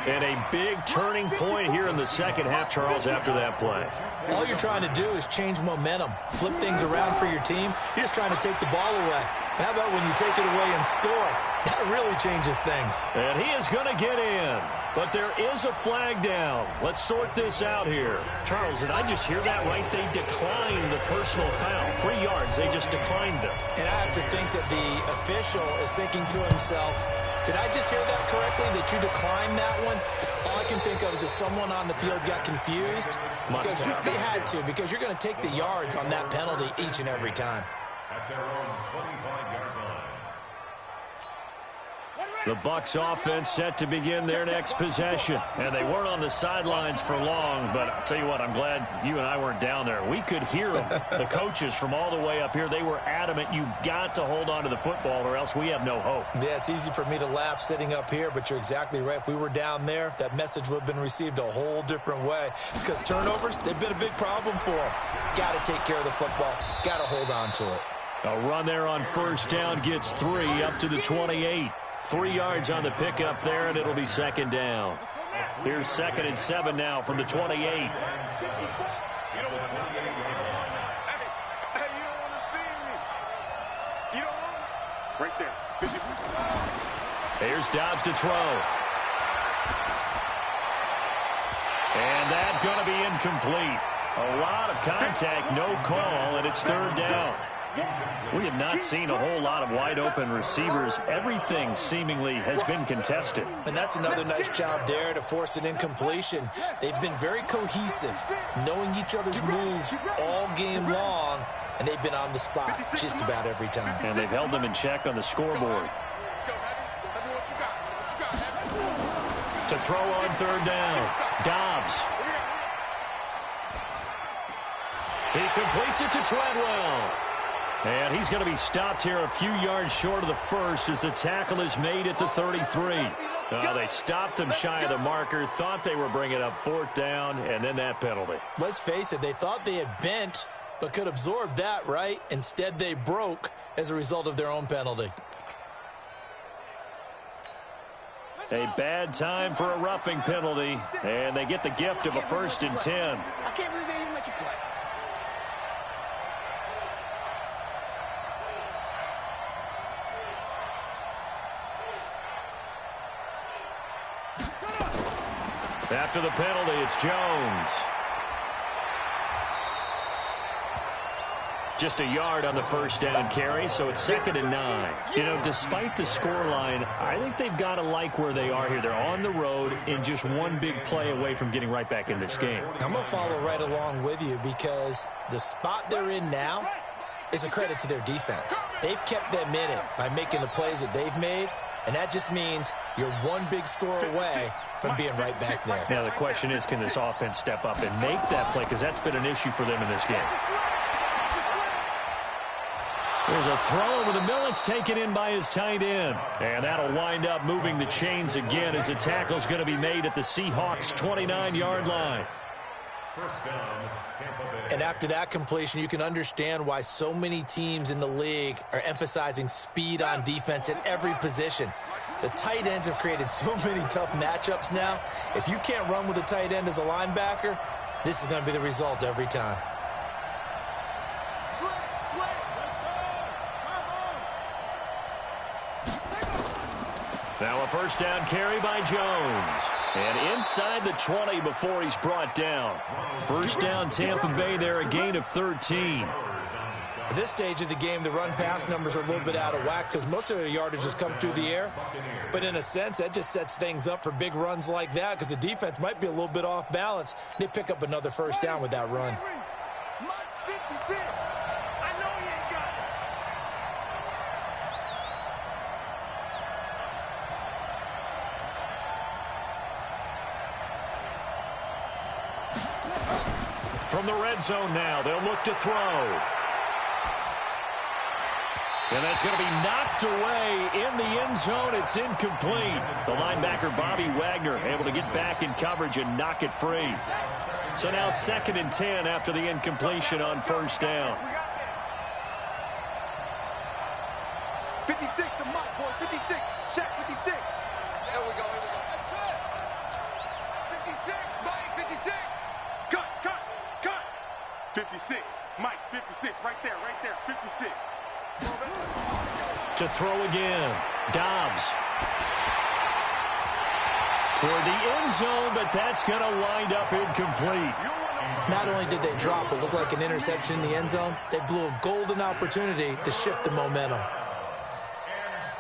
And a big turning point here in the second half, Charles, after that play. All you're trying to do is change momentum, flip things around for your team. You're just trying to take the ball away. How about when you take it away and score? That really changes things. And he is going to get in. But there is a flag down. Let's sort this out here. Charles, did I just hear that right? They declined the personal foul. 3 yards, they just declined them. And I have to think that the official is thinking to himself, did I just hear that correctly, that you declined that one? All I can think of is that someone on the field got confused. Because they had to, because you're going to take the yards on that penalty each and every time. At their own 25-yard line. The Bucs offense set to begin their next possession. And they weren't on the sidelines for long, but I'll tell you what, I'm glad you and I weren't down there. We could hear them. The coaches from all the way up here, they were adamant, you've got to hold on to the football or else we have no hope. Yeah, it's easy for me to laugh sitting up here, but you're exactly right. If we were down there, that message would have been received a whole different way. Because turnovers, they've been a big problem for them. Got to take care of the football. Got to hold on to it. A run there on first down gets 3 up to the 28. 3 yards on the pickup there, and it'll be 2nd down. Here's 2nd and 7 now from the 28. Hey, you don't want to see me. You don't want to? Right there. Here's Dobbs to throw. And that's going to be incomplete. A lot of contact, no call, and it's 3rd down. We have not seen a whole lot of wide-open receivers. Everything seemingly has been contested. And that's another nice job there to force an incompletion. They've been very cohesive, knowing each other's moves all game long, and they've been on the spot just about every time. And they've held them in check on the scoreboard. To throw on 3rd down, Dobbs. He completes it to Treadwell. And he's going to be stopped here a few yards short of the first as the tackle is made at the 33. They stopped him shy of the marker, thought they were bringing up 4th down, and then that penalty. Let's face it, they thought they had bent but could absorb that, right? Instead, they broke as a result of their own penalty. A bad time for a roughing penalty, and they get the gift of a 1st and 10. I can't believe they even let you play. After the penalty, it's Jones. Just a yard on the 1st down carry, so it's 2nd and 9. You know, despite the scoreline, I think they've got to like where they are here. They're on the road and just one big play away from getting right back in this game. I'm going to follow right along with you because the spot they're in now is a credit to their defense. They've kept them in it by making the plays that they've made, and that just means you're one big score away from being right back there. Now, the question is, can this offense step up and make that play? Because that's been an issue for them in this game. There's a throw over the middle. It's taken in by his tight end. And that'll wind up moving the chains again as a tackle's going to be made at the Seahawks' 29-yard line. First down, Tampa Bay. And after that completion, you can understand why so many teams in the league are emphasizing speed on defense at every position. The tight ends have created so many tough matchups now. If you can't run with a tight end as a linebacker, this is going to be the result every time. Now a 1st down carry by Jones. And inside the 20 before he's brought down. 1st down Tampa Bay there, a gain of 13. At this stage of the game, the run-pass numbers are a little bit out of whack because most of their yardage has come through the air. But in a sense, that just sets things up for big runs like that because the defense might be a little bit off balance. They pick up another 1st down with that run. From the red zone now, they'll look to throw. And that's going to be knocked away in the end zone. It's incomplete. The linebacker, Bobby Wagner, able to get back in coverage and knock it free. So now 2nd and 10 after the incompletion on 1st down. 56, the mark, boy. 56. Check, 56. There we go, here we go. That's it. 56, Mike, 56. Cut, cut, cut. 56, Mike, 56. Right there, 56. To throw again. Dobbs. Toward the end zone, but that's going to wind up incomplete. Not only did they drop what looked like an interception in the end zone, they blew a golden opportunity to shift the momentum. And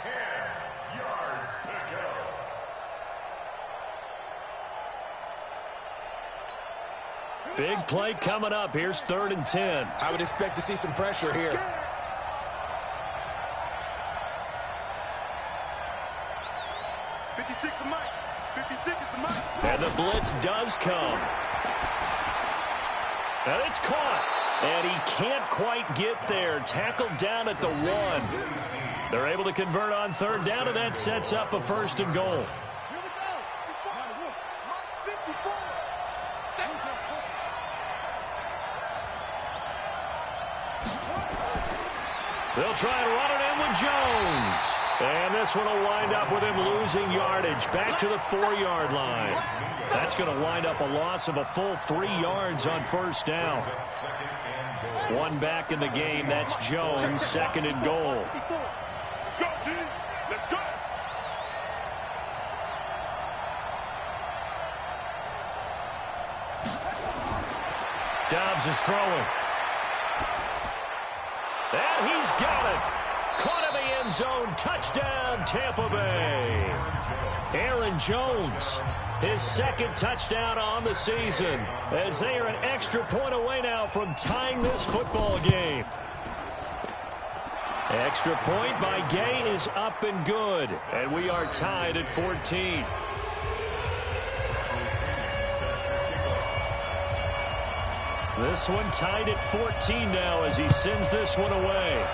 10 yards to go. Big play coming up. Here's 3rd and 10. I would expect to see some pressure here. And the blitz does come. And it's caught. And he can't quite get there. Tackled down at the 1. They're able to convert on 3rd down, and that sets up a 1st and goal. They'll try and run it in with Jones. And this one will wind up with him losing yardage back to the 4-yard line. That's going to wind up a loss of a full 3 yards on 1st down. One back in the game. That's Jones, 2nd and goal. Let's go, dude. Let's go. Dobbs is throwing. And he's got it. Caught in the end zone. Touchdown, Tampa Bay. Aaron Jones, his 2nd touchdown on the season, as they are an extra point away now from tying this football game. Extra point by Gay is up and good, and we are tied at 14. This one tied at 14 now as he sends this one away.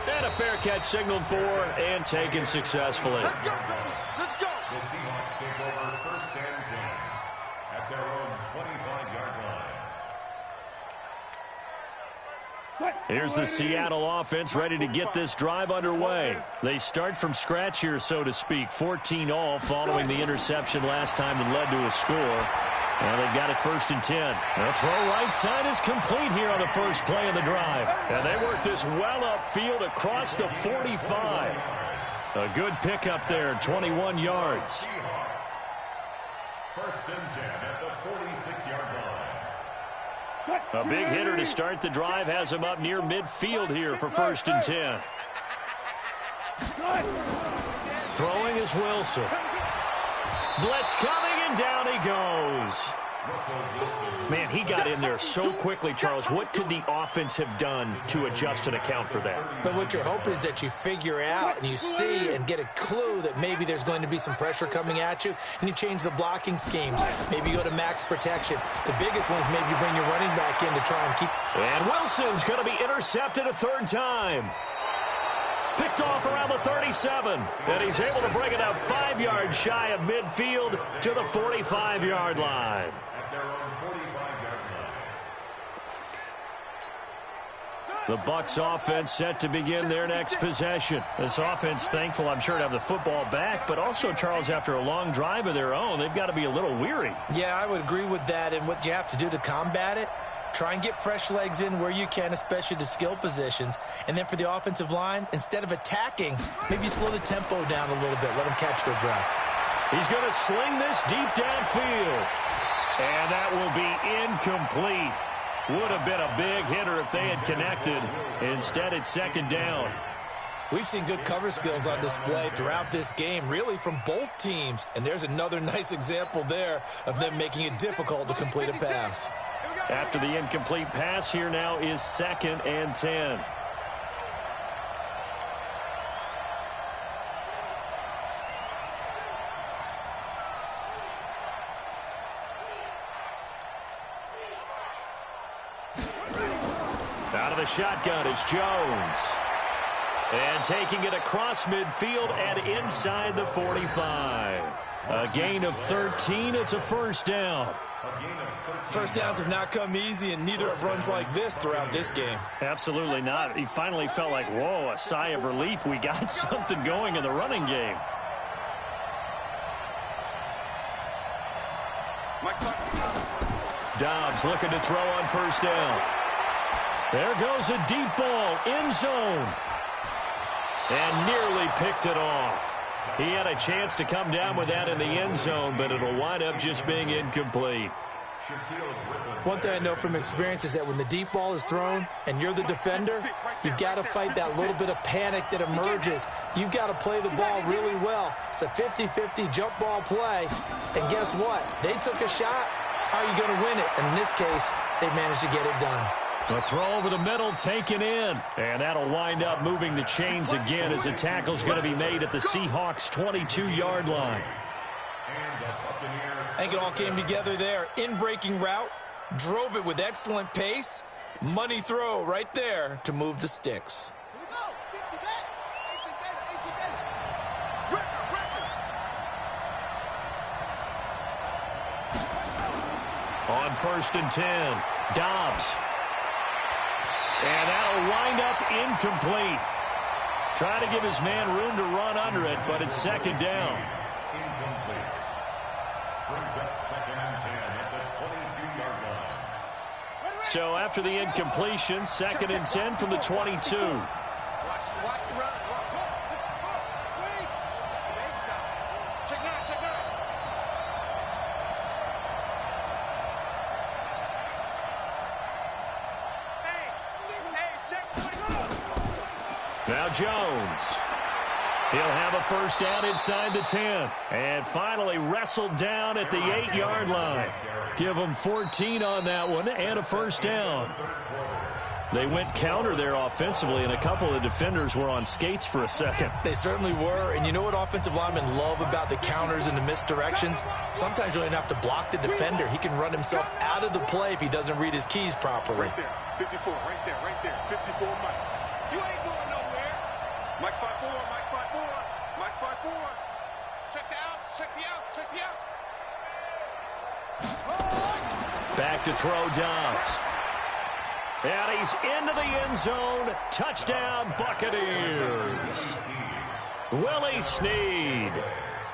And a fair catch signaled for and taken successfully. Let's go, baby. Let's go. The Seahawks take over 1st and 10 at their own 25-yard line. Here's the Seattle offense ready to get this drive underway. They start from scratch here, so to speak. 14 all following the interception last time that led to a score. And they've got it 1st and 10. The throw right side is complete here on the first play of the drive. And they work this well upfield across the 45. A good pickup there, 21 yards. 1st and 10 at the 46-yard line. A big hitter to start the drive has him up near midfield here for 1st and 10. Throwing is Wilson. Blitz coming, and down he goes. Man, he got in there so quickly, Charles. What could the offense have done to adjust and account for that? But what you're hoping is that you figure out and you see and get a clue that maybe there's going to be some pressure coming at you, and you change the blocking schemes. Maybe you go to max protection. The biggest one is maybe you bring your running back in to try and keep... And Wilson's going to be intercepted a 3rd time. Picked off around the 37, and he's able to bring it up 5 yards shy of midfield to the 45-yard line. The Bucs offense set to begin their next possession. This offense thankful, I'm sure, to have the football back, but also, Charles, after a long drive of their own, they've got to be a little weary. Yeah, I would agree with that, and what you have to do to combat it, try and get fresh legs in where you can, especially the skill positions. And then for the offensive line, instead of attacking, maybe slow the tempo down a little bit. Let them catch their breath. He's going to sling this deep downfield. And that will be incomplete. Would have been a big hitter if they had connected. Instead, it's 2nd down. We've seen good cover skills on display throughout this game, really from both teams. And there's another nice example there of them making it difficult to complete a pass. After the incomplete pass, here now is 2nd and 10. Out of the shotgun, it's Jones. And taking it across midfield and inside the 45. A gain of 13. It's a 1st down. First downs have not come easy, and neither have runs like this throughout this game. Absolutely not. He finally felt like, whoa, a sigh of relief. We got something going in the running game. Dobbs looking to throw on 1st down. There goes a deep ball, end zone. And nearly picked it off. He had a chance to come down with that in the end zone, but it'll wind up just being incomplete. One thing I know from experience is that when the deep ball is thrown and you're the defender, you've got to fight that little bit of panic that emerges. You've got to play the ball really well. It's a 50-50 jump ball play. And guess what? They took a shot. How are you going to win it? And in this case, they managed to get it done. The throw over the middle taken in. And that'll wind up moving the chains again as the tackle's going to be made at the Seahawks' 22-yard line. I think it all came together there. In-breaking route, drove it with excellent pace. Money throw right there to move the sticks. On 1st and 10, Dobbs. And that'll wind up incomplete. Try to give his man room to run under it, but it's 2nd down. Incomplete. Brings up 2nd and 10 at the 22-yard line. So after the incompletion, 2nd and 10 from the 22. Now Jones. He'll have a 1st down inside the 10. And finally wrestled down at the 8-yard line. Give them 14 on that one and a 1st down. They went counter there offensively, and a couple of defenders were on skates for a second. They certainly were, and you know what offensive linemen love about the counters and the misdirections? Sometimes you don't even have to block the defender. He can run himself out of the play if he doesn't read his keys properly. Right there, 54, right there, 54, Mike. You ain't going nowhere. Mike 5-4, Mike 5-4, Mike 5-4. Check the outs, check the outs, check the outs. Back to throw Dobbs. And he's into the end zone. Touchdown, Buccaneers. Willie Snead,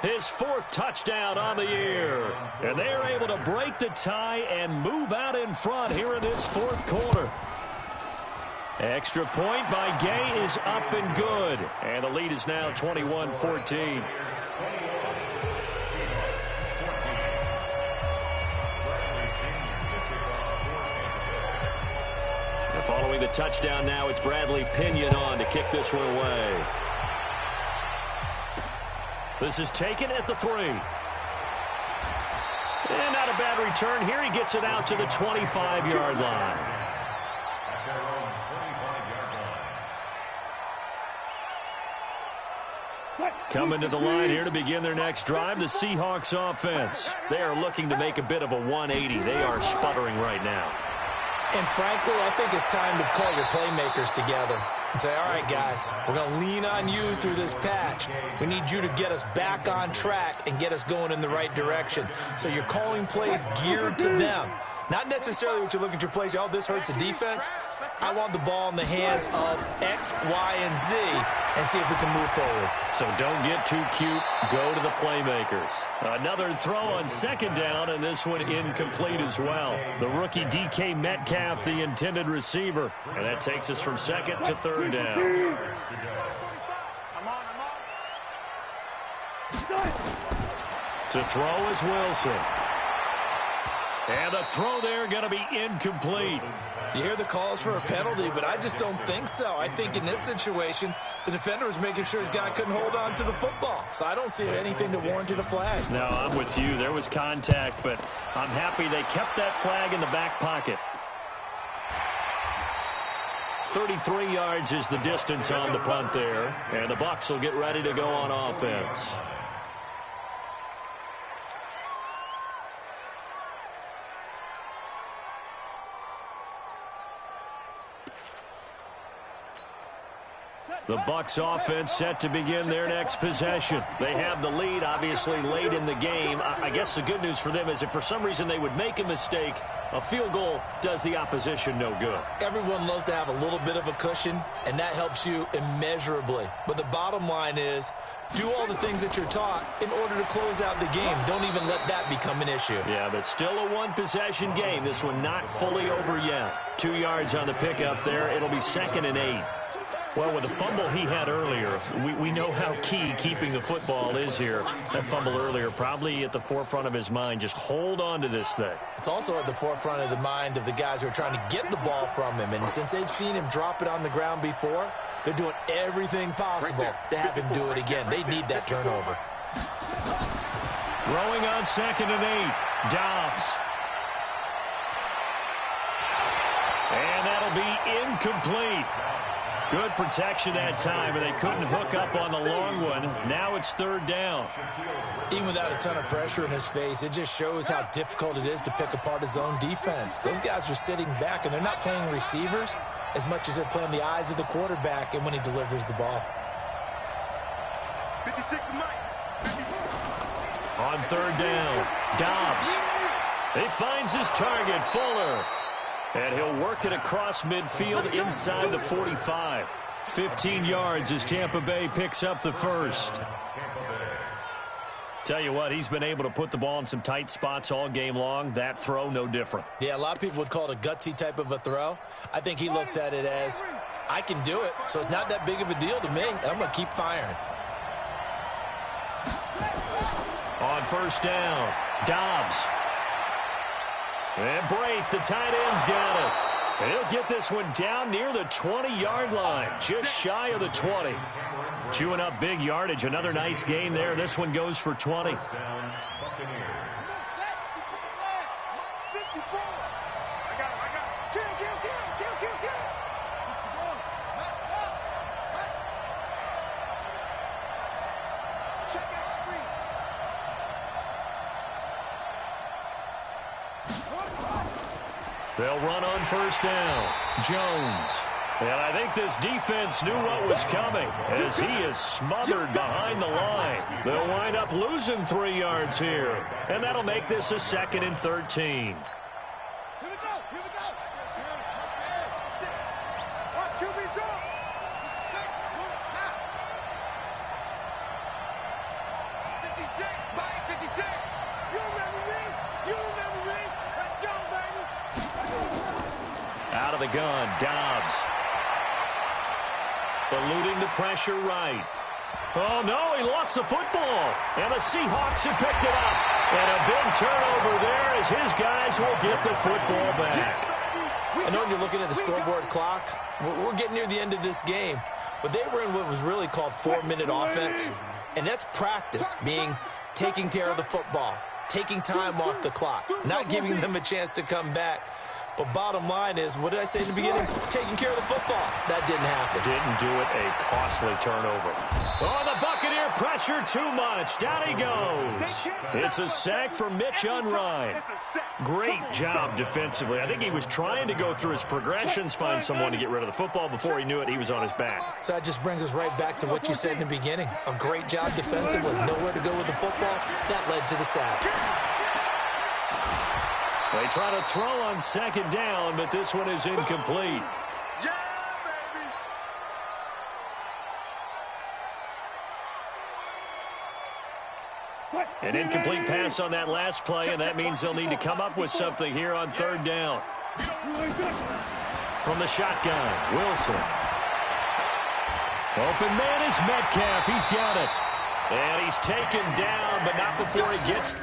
his 4th touchdown on the year. And they are able to break the tie and move out in front here in this 4th quarter. Extra point by Gay is up and good. And the lead is now 21-14. And following the touchdown now, it's Bradley Pinion on to kick this one away. This is taken at the 3. And not a bad return here. He gets it out to the 25-yard line. Coming to the line here to begin their next drive, the Seahawks offense. They are looking to make a bit of a 180. They are sputtering right now. And frankly, I think it's time to call your playmakers together and say, all right, guys, we're going to lean on you through this patch. We need you to get us back on track and get us going in the right direction. So you're calling plays geared to them. Not necessarily what you look at your plays, oh, this hurts the defense. I want the ball in the hands of X, Y, and Z and see if we can move forward. So don't get too cute. Go to the playmakers. Another throw on 2nd down, and this one incomplete as well. The rookie DK Metcalf, the intended receiver. And that takes us from 2nd to 3rd down. To throw is Wilson. And the throw there going to be incomplete. You hear the calls for a penalty, but I just don't think so. I think in this situation, the defender was making sure his guy couldn't hold on to the football. So I don't see anything that warranted a flag. No, I'm with you. There was contact, but I'm happy they kept that flag in the back pocket. 33 yards is the distance on the punt there. And the Bucs will get ready to go on offense. The Bucs offense set to begin their next possession. They have the lead, obviously, late in the game. I guess the good news for them is if for some reason they would make a mistake, a field goal does the opposition no good. Everyone loves to have a little bit of a cushion, and that helps you immeasurably. But the bottom line is, do all the things that you're taught in order to close out the game. Don't even let that become an issue. Yeah, but still a one-possession game. This one not fully over yet. 2 yards on the pickup there. It'll be 2nd and 8. Well, with the fumble he had earlier, we know how key keeping the football is here. That fumble earlier probably at the forefront of his mind. Just hold on to this thing. It's also at the forefront of the mind of the guys who are trying to get the ball from him. And since they've seen him drop it on the ground before, they're doing everything possible to have him do it again. They need that turnover. Throwing on 2nd and 8. Dobbs. And that'll be incomplete. Good protection that time, and they couldn't hook up on the long one. Now it's 3rd down. Even without a ton of pressure in his face, it just shows how difficult it is to pick apart his own defense. Those guys are sitting back, and they're not playing receivers as much as they're playing the eyes of the quarterback and when he delivers the ball. 56 On 3rd down, Dobbs. He finds his target, Fuller. And he'll work it across midfield inside the 45. 15 yards as Tampa Bay picks up the first. Tell you what, he's been able to put the ball in some tight spots all game long. That throw, no different. Yeah, a lot of people would call it a gutsy type of a throw. I think he looks at it as, I can do it, so it's not that big of a deal to me, and I'm going to keep firing. On 1st down, Dobbs. And Brate, the tight end's got it. And he'll get this one down near the 20-yard line, just shy of the 20. Chewing up big yardage. Another nice gain there. This one goes for 20. They'll run on 1st down. Jones. And I think this defense knew what was coming as he is smothered behind the line. They'll wind up losing 3 yards here. And that'll make this a 2nd and 13. Here we go. Out of the gun, Dobbs. Eluding the pressure right. Oh, no, he lost the football. And the Seahawks have picked it up. And a big turnover there as his guys will get the football back. I know when you're looking at the scoreboard clock, we're getting near the end of this game. But they were in what was really called 4-minute offense. And that's practice, being taking care of the football, taking time off the clock, not giving them a chance to come back. But bottom line is, what did I say in the beginning? Taking care of the football. That didn't happen. Didn't do it. A costly turnover. Oh, the Buccaneer pressure too much. Down he goes. It's a sack for Mitch Unrein. Great job defensively. I think he was trying to go through his progressions, find someone to get rid of the football. Before he knew it, he was on his back. So that just brings us right back to what you said in the beginning. A great job defensively. Nowhere to go with the football. That led to the sack. They try to throw on second down, but this one is incomplete. An incomplete pass on that last play, and that means they'll need to come up with something here on third down. From the shotgun, Wilson. Open man is Metcalf. He's got it. And he's taken down, but not before he gets...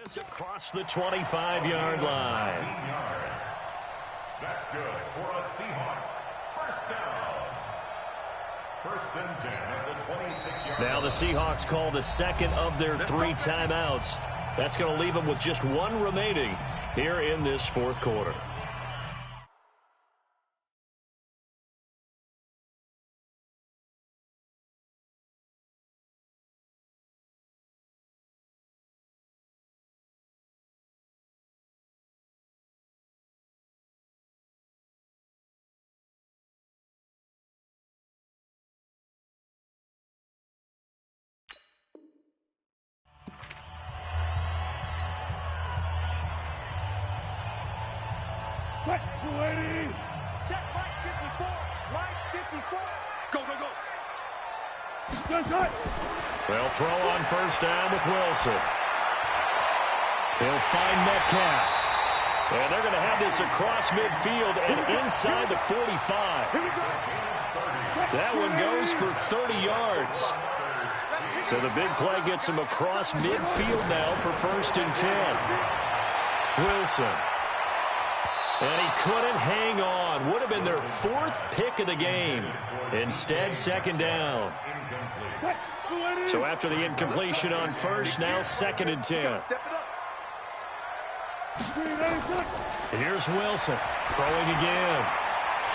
This across the 25-yard line. That's good for a Seahawks. First down. First and 10 at the 26-yard line. Now the Seahawks call the second of their 3 timeouts. That's going to leave them with just 1 remaining here in this fourth quarter. Check right 54. Right 54. Go, go, go. They'll throw on first down with Wilson. He'll find Metcalf. And they're going to have this across midfield and inside the 45. That one goes for 30 yards. So the big play gets him across midfield now for first and 10. Wilson. And he couldn't hang on. Would have been their 4th pick of the game. Instead, second down. So after the incompletion on first, now second and 10. Here's Wilson throwing again.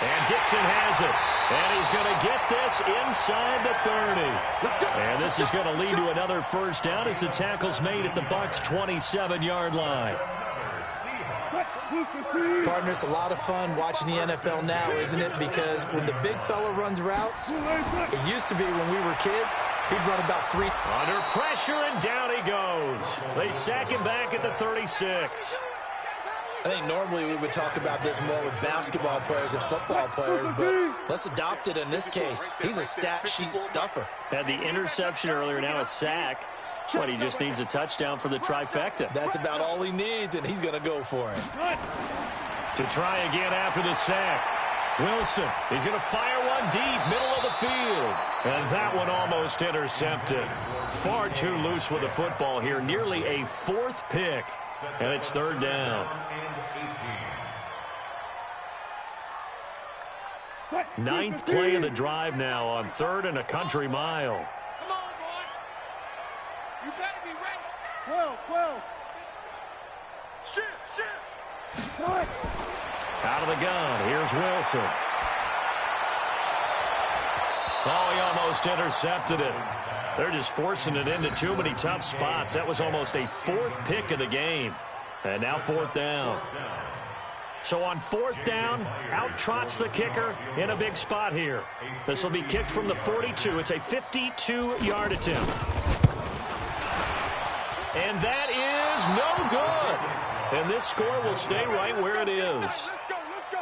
And Dixon has it. And he's going to get this inside the 30. And this is going to lead to another first down as the tackle's made at the Bucs' 27-yard line. Partner, it's a lot of fun watching the NFL now, isn't it? Because when the big fella runs routes, it used to be when we were kids, he'd run about 3. Under pressure, and down he goes. They sack him back at the 36. I think normally we would talk about this more with basketball players and football players, but let's adopt it in this case. He's a stat sheet stuffer. Had the interception earlier, now a sack. But he just needs a touchdown for the trifecta. That's about all he needs, and he's going to go for it. To try again after the sack. Wilson, he's going to fire one deep, middle of the field. And that one almost intercepted. Far too loose with the football here. Nearly a 4th pick. And it's third down. 9th play of the drive now on 3rd and a country mile. You better be ready. 12. Shift. Out of the gun. Here's Wilson. Oh, he almost intercepted it. They're just forcing it into too many tough spots. That was almost a fourth pick of the game. And now fourth down. So on fourth down, out trots the kicker in a big spot here. This will be kicked from the 42. It's a 52-yard attempt. And that is no good. And this score will stay right where it is.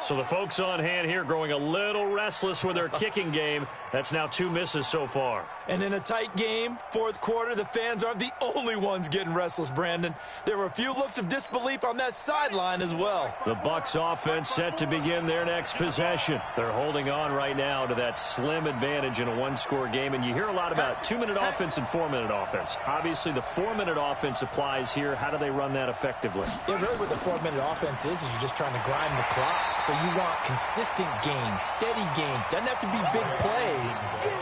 So the folks on hand here growing a little restless with their kicking game. That's now 2 misses so far. And in a tight game, fourth quarter, the fans aren't the only ones getting restless, Brandon. There were a few looks of disbelief on that sideline as well. The Bucs offense set to begin their next possession. They're holding on right now to that slim advantage in a one-score game. And you hear a lot about 2-minute offense and 4-minute offense. Obviously, the 4-minute offense applies here. How do they run that effectively? Yeah, really what the 4-minute offense is you're just trying to grind the clock. So you want consistent gains, steady gains. Doesn't have to be big plays,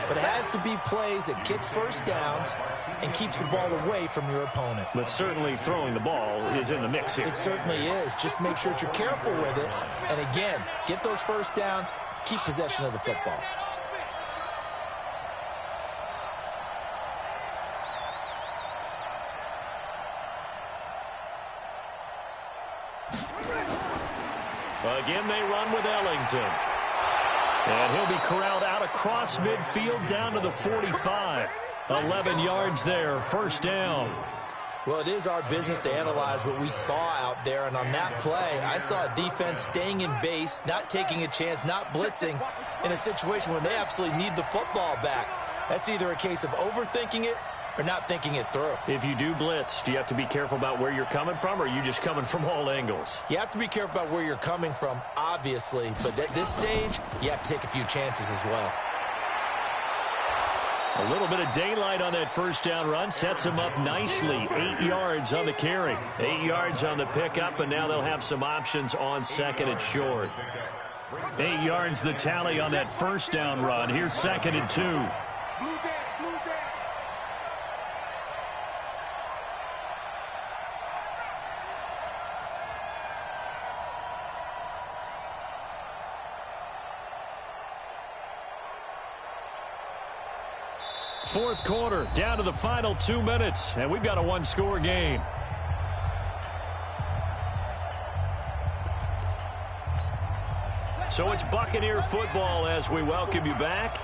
but it has to be plays that gets first downs and keeps the ball away from your opponent. But certainly throwing the ball is in the mix here. It certainly is. Just make sure that you're careful with it. And again, get those first downs, keep possession of the football. Again, they run with Ellington. And he'll be corralled out across midfield down to the 45. 11 yards there, first down. Well, it is our business to analyze what we saw out there. And on that play, I saw a defense staying in base, not taking a chance, not blitzing in a situation when they absolutely need the football back. That's either a case of overthinking it or not thinking it through. If you do blitz, do you have to be careful about where you're coming from, or are you just coming from all angles? You have to be careful about where you're coming from, obviously, but at this stage, you have to take a few chances as well. A little bit of daylight on that first down run sets them up nicely. 8 yards on the carry, 8 yards on the pickup, and now they'll have some options on second and short. 8 yards the tally on that first down run. Here's second and 2. Fourth quarter, down to the final 2 minutes, and we've got a one-score game. So it's Buccaneer football as we welcome you back.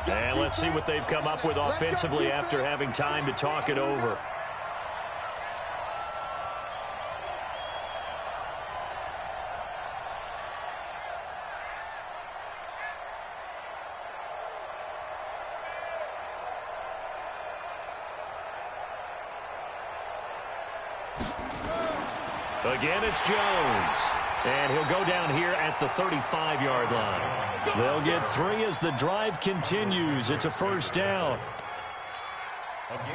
And let's see what they've come up with offensively after having time to talk it over. Again, it's Jones. And he'll go down here at the 35-yard line. They'll get 3 as the drive continues. It's a first down.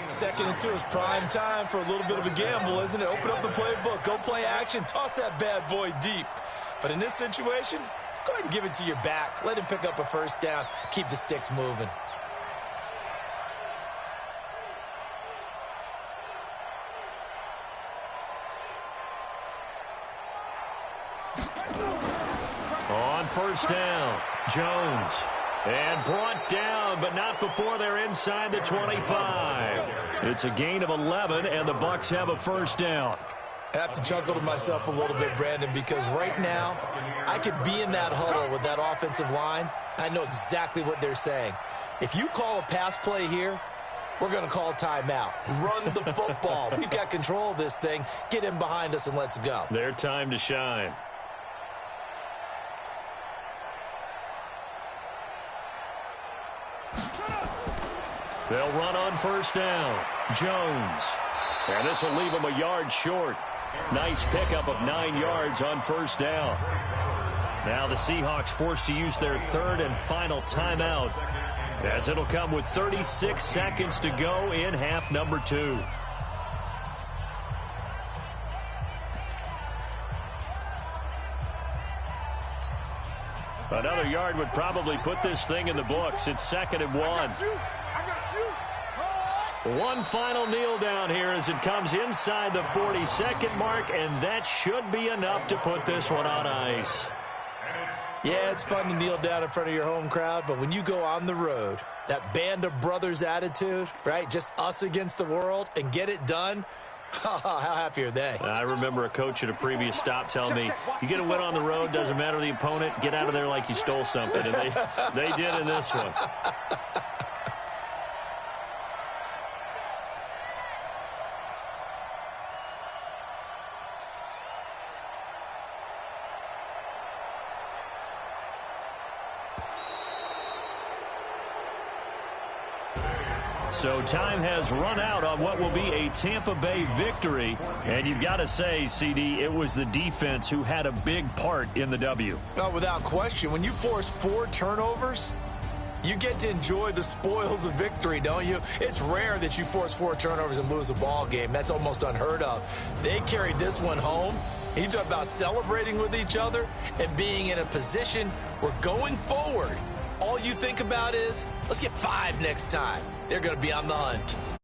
Second and 2 is prime time for a little bit of a gamble, isn't it? Open up the playbook, go play action, toss that bad boy deep. But in this situation, go ahead and give it to your back. Let him pick up a first down. Keep the sticks moving. First down, Jones. And brought down, but not before they're inside the 25. It's a gain of 11, and the Bucs have a first down. I have to chuckle to myself a little bit, Brandon, because right now I could be in that huddle with that offensive line. I know exactly what they're saying. If you call a pass play here, we're going to call timeout. Run the football. We've got control of this thing. Get in behind us and let's go. Their time to shine. They'll run on first down. Jones. And this will leave him a yard short. Nice pickup of 9 yards on first down. Now the Seahawks forced to use their third and final timeout, as it'll come with 36 seconds to go in half number 2. Another yard would probably put this thing in the books. It's second and 1. One final kneel down here as it comes inside the 40-second mark, and that should be enough to put this one on ice. Yeah, it's fun to kneel down in front of your home crowd, but when you go on the road, that band of brothers attitude, right, just us against the world, and get it done, how happy are they? I remember a coach at a previous stop telling me, you get a win on the road, doesn't matter the opponent, get out of there like you stole something. And they did in this one. So time has run out on what will be a Tampa Bay victory. And you've got to say, CD, it was the defense who had a big part in the W. Oh, without question. When you force 4 turnovers, you get to enjoy the spoils of victory, don't you? It's rare that you force 4 turnovers and lose a ball game. That's almost unheard of. They carried this one home. You talk about celebrating with each other and being in a position where going forward, all you think about is, let's get 5 next time. They're going to be on the hunt.